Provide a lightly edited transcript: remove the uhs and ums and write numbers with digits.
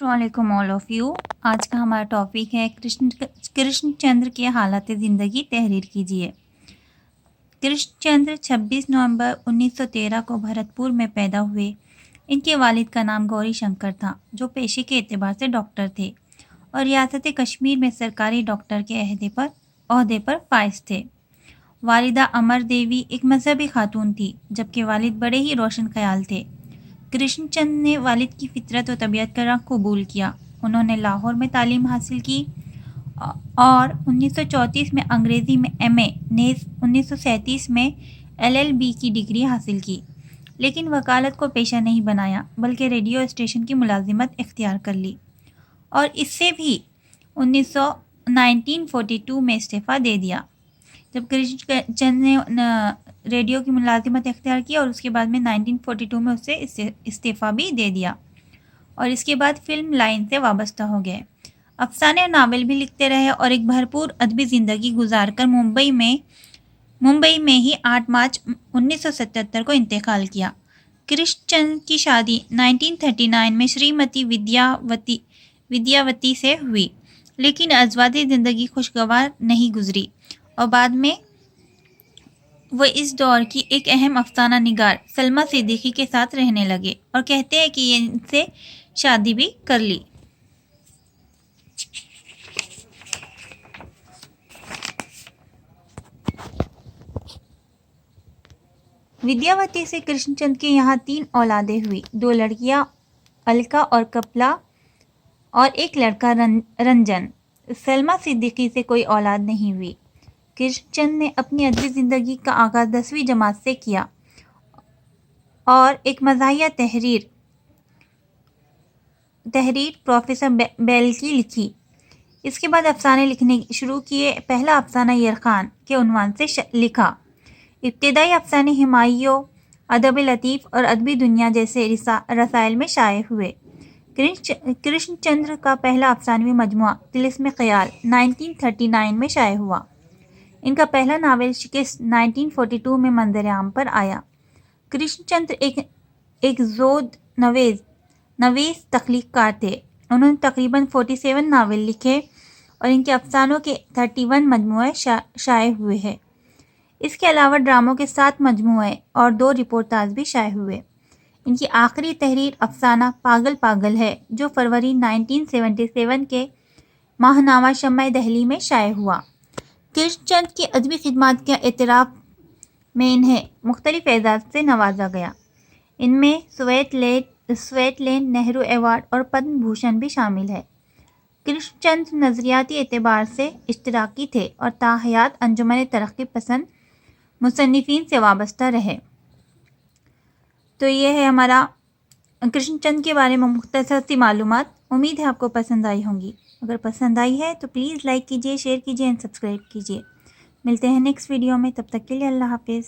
अस्सलाम वालेकुम all of you. आज का हमारा टॉपिक है कृष्णचंद्र के हालात ज़िंदगी तहरीर कीजिए। कृष्णचंद्र 26 नवंबर 1913 को भरतपुर में पैदा हुए। इनके वालिद का नाम गौरी शंकर था, जो पेशे के एतबार से डॉक्टर थे और रियासत कश्मीर में सरकारी डॉक्टर के ओहदे पर फाइज थे। वालिदा अमर देवी एक मजहबी खातून थी, जबकि वालिद बड़े ही रोशन ख्याल थे। कृष्णचंद ने वालिद की फितरत और तबीयत का रंग कबूल किया। उन्होंने लाहौर में तालीम हासिल की और 1934 में अंग्रेज़ी में MA नेज़ 1937 में LLB की डिग्री हासिल की, लेकिन वकालत को पेशा नहीं बनाया, बल्कि रेडियो स्टेशन की मुलाजिमत इख्तियार कर ली और इससे भी 1942 में इस्तीफ़ा दे दिया। जब कृष्णचंद ने रेडियो की मुलाजिमत इख्तियार की और उसके बाद में 1942 में उससे इस्तीफ़ा भी दे दिया और इसके बाद फिल्म लाइन से वाबस्ता हो गए। अफसाने और नावल भी लिखते रहे और एक भरपूर अदबी ज़िंदगी गुजारकर मुंबई में ही 8 मार्च 1977 को इंतकाल किया। कृष्णचंद की शादी 1939 में श्रीमती विद्यावती से हुई, लेकिन अज़वाजी ज़िंदगी खुशगवार नहीं गुजरी और बाद में वो इस दौर की एक अहम अफसाना निगार सलमा सिद्दीकी के साथ रहने लगे और कहते हैं कि ये इनसे शादी भी कर ली। विद्यावती से कृष्णचंद के यहाँ 3 औलादें हुई, 2 लड़कियाँ अलका और कपला और एक लड़का रंजन। सलमा सिद्दीकी से कोई औलाद नहीं हुई। कृष्णचंद ने अपनी अदबी ज़िंदगी का आगाज़ 10वीं जमात से किया और एक मज़ाहिया तहरीर प्रोफेसर बेल की लिखी। इसके बाद अफसाने लिखने शुरू किए। पहला अफसाना यरखान के उन्वान से लिखा। इब्तिदाई अफसाने हिमायूं, अदब लतीफ़ और अदबी दुनिया जैसे रसाइल में शाये हुए। कृष्णचंद्र का पहला अफसानवी मजमुआ तिलिस्म ख़याल 1939 में शाये हुआ। इनका पहला नावल शिकस्त 1942 में मंजर आम पर आया। कृष्णचंद्र एक ज़ोद नवीस तख्लीक़कार थे। उन्होंने तकरीबन 47 नावल लिखे और इनके अफसानों के 31 मजमुए शाये हुए हैं। इसके अलावा ड्रामों के 7 मजमुए और 2 रिपोर्टाज भी शाये हुए। इनकी आखिरी तहरीर अफसाना पागल पागल है, जो फरवरी 1977 के माहनामा शम्मा दहली में शाये हुआ। कृष्णचंद की अदबी खिदमात के एतराफ़ में इन्हें मुख्तलिफ एजाज़ से नवाजा गया। इनमें स्वेट लेन नेहरू अवार्ड और पद्म भूषण भी शामिल है। कृष्णचंद नज़रियाती एतबार से इश्तराकी थे और ताहयात अंजुमन तरक्की पसंद मुसन्निफ़ीन से वाबस्ता रहे। तो ये है हमारा कृष्णचंद के बारे में मुख्तसर सी मालूमात। उम्मीद है आपको पसंद आई होंगी। अगर पसंद आई है तो प्लीज़ लाइक कीजिए, शेयर कीजिए एंड सब्सक्राइब कीजिए। मिलते हैं नेक्स्ट वीडियो में, तब तक के लिए अल्लाह हाफिज़।